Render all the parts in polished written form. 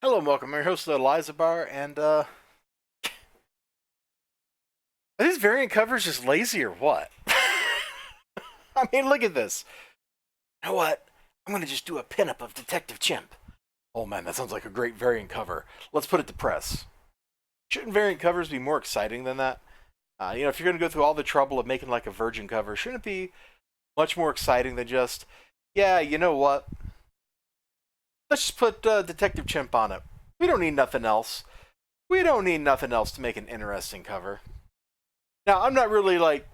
Hello, and welcome. I'm your host, Elizibar, and are these variant covers just lazy or what? I mean, look at this. You know what? I'm gonna just do a pinup of Detective Chimp. Oh man, that sounds like a great variant cover. Let's put it to press. Shouldn't variant covers be more exciting than that? If you're gonna go through all the trouble of making like a virgin cover, shouldn't it be much more exciting than just, yeah, you know what? Let's just put Detective Chimp on it. We don't need nothing else. We don't need nothing else to make an interesting cover. Now, I'm not really like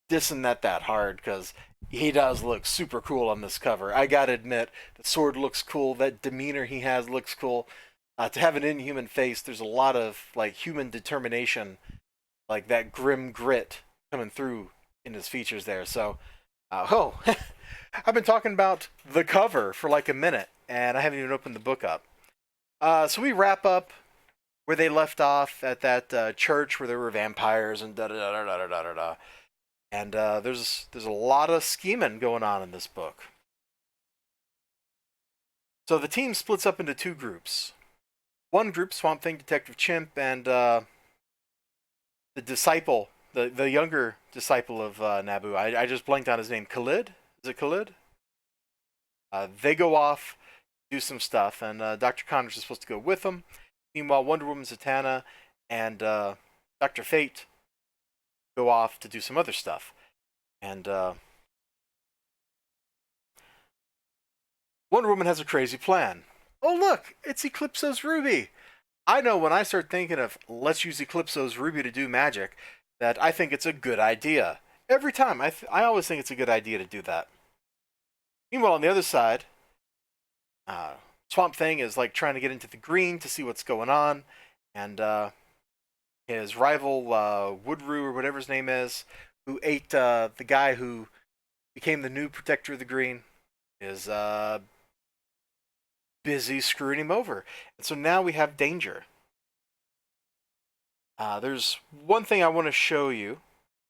dissing that hard because he does look super cool on this cover. I gotta admit, the sword looks cool. That demeanor he has looks cool. To have an inhuman face, there's a lot of like human determination, like that grim grit coming through in his features there. So, I've been talking about the cover for like a minute, and I haven't even opened the book up. So we wrap up where they left off at that church where there were vampires and da da da da da da da da. And there's a lot of scheming going on in this book. So the team splits up into two groups. One group, Swamp Thing, Detective Chimp, and the disciple, the younger disciple of Nabu. I just blanked on his name. Khalid? Is it Khalid? They go off, do some stuff, and Dr. Connors is supposed to go with them. Meanwhile, Wonder Woman, Zatanna, and Dr. Fate go off to do some other stuff. And Wonder Woman has a crazy plan. Oh, look, it's Eclipso's Ruby. I know when I start thinking of let's use Eclipso's Ruby to do magic, that I think it's a good idea. Every time, I always think it's a good idea to do that. Meanwhile, on the other side, uh, Swamp Thing is like trying to get into the green to see what's going on, and his rival Woodrue or whatever his name is, who ate the guy who became the new protector of the green, is busy screwing him over. And so now we have danger. There's one thing I want to show you,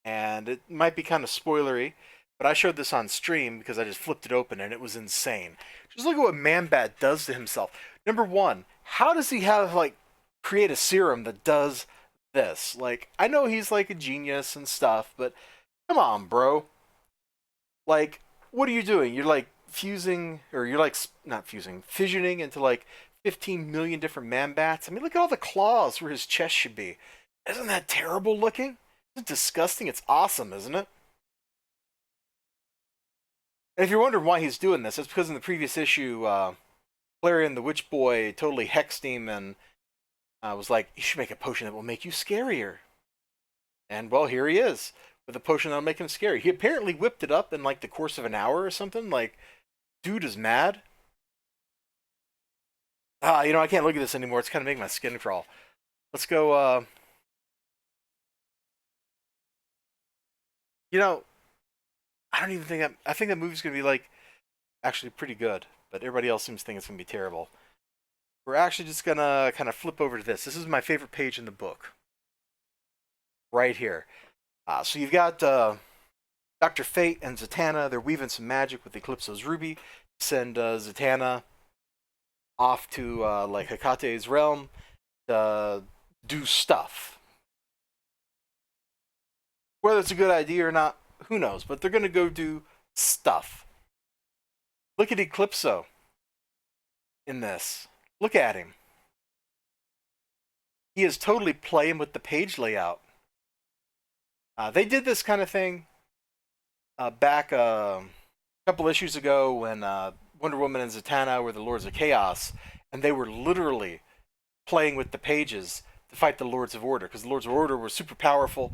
and it might be kind of spoilery, but I showed this on stream because I just flipped it open and it was insane. Just look at what Man-Bat does to himself. Number one, how does he have, like, create a serum that does this? Like, I know he's, like, a genius and stuff, but come on, bro. Like, what are you doing? You're like fusing, or you're like not fusing, fissioning into like 15 million different man bats. I mean, look at all the claws where his chest should be. Isn't that terrible looking? It's disgusting. It's awesome, isn't it? And if you're wondering why he's doing this, it's because in the previous issue, Clarion the Witch Boy totally hexed him and was like, "You should make a potion that will make you scarier." And well, here he is with a potion that'll make him scary. He apparently whipped it up in like the course of an hour or something. Like, dude is mad. I can't look at this anymore. It's kind of making my skin crawl. Let's go. You know, I don't even think that. I think that movie's gonna be like actually pretty good, but everybody else seems to think it's gonna be terrible. We're actually just gonna kind of flip over to this. This is my favorite page in the book, right here. So you've got Dr. Fate and Zatanna. They're weaving some magic with Eclipso's Ruby. Send Zatanna off to like Hekate's realm to do stuff. Whether it's a good idea or not, who knows? But they're going to go do stuff. Look at Eclipso in this. Look at him. He is totally playing with the page layout. They did this kind of thing back a couple issues ago when Wonder Woman and Zatanna were the Lords of Chaos, and they were literally playing with the pages to fight the Lords of Order because the Lords of Order were super powerful,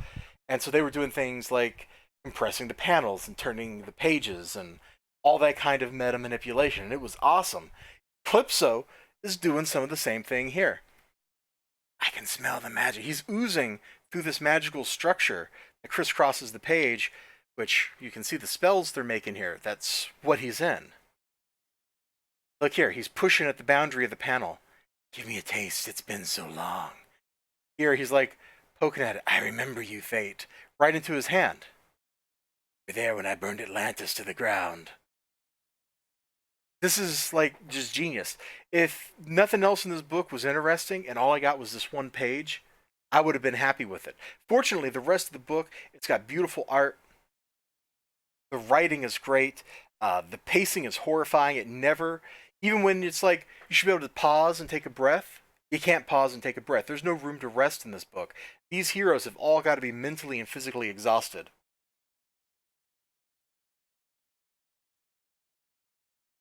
and so they were doing things like compressing the panels and turning the pages and all that kind of meta manipulation, and it was awesome. Calypso is doing some of the same thing here. I can smell the magic. He's oozing through this magical structure that crisscrosses the page, which you can see the spells they're making here. That's what he's in. Look here, he's pushing at the boundary of the panel. Give me a taste, it's been so long. Here, he's like poking at it. I remember you, Fate. Right into his hand. You were there when I burned Atlantis to the ground. This is like just genius. If nothing else in this book was interesting and all I got was this one page, I would have been happy with it. Fortunately, the rest of the book, it's got beautiful art. The writing is great. The pacing is horrifying. It never, even when it's like you should be able to pause and take a breath, you can't pause and take a breath. There's no room to rest in this book. These heroes have all got to be mentally and physically exhausted.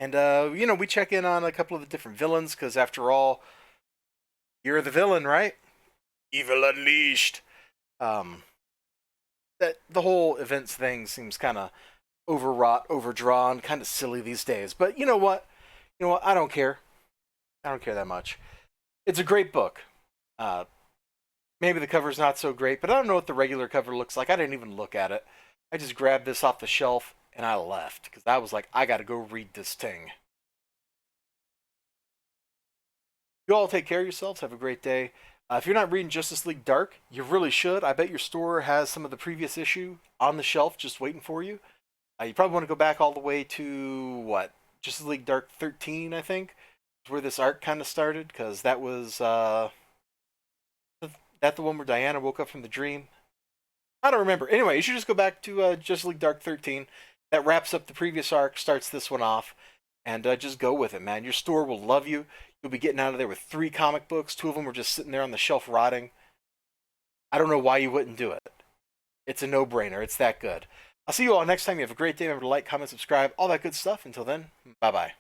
And, we check in on a couple of the different villains because, after all, you're the villain, right? Evil Unleashed. Um, that the whole events thing seems kind of overwrought, overdrawn, kind of silly these days. But you know what? You know what? I don't care. I don't care that much. It's a great book. Uh, Maybe the cover's not so great, but I don't know what the regular cover looks like. I didn't even look at it. I just grabbed this off the shelf and I left because I was like, I got to go read this thing. You all take care of yourselves. Have a great day. If you're not reading Justice League Dark, you really should. I bet your store has some of the previous issue on the shelf just waiting for you. You probably want to go back all the way to what? Justice League Dark 13, I think, is where this arc kind of started, because that was that the one where Diana woke up from the dream. I don't remember. Anyway, you should just go back to Justice League Dark 13. That wraps up the previous arc, starts this one off, and just go with it, man. Your store will love you. You'll be getting out of there with 3 comic books. 2 of them were just sitting there on the shelf rotting. I don't know why you wouldn't do it. It's a no-brainer. It's that good. I'll see you all next time. You have a great day. Remember to like, comment, subscribe, all that good stuff. Until then, bye-bye.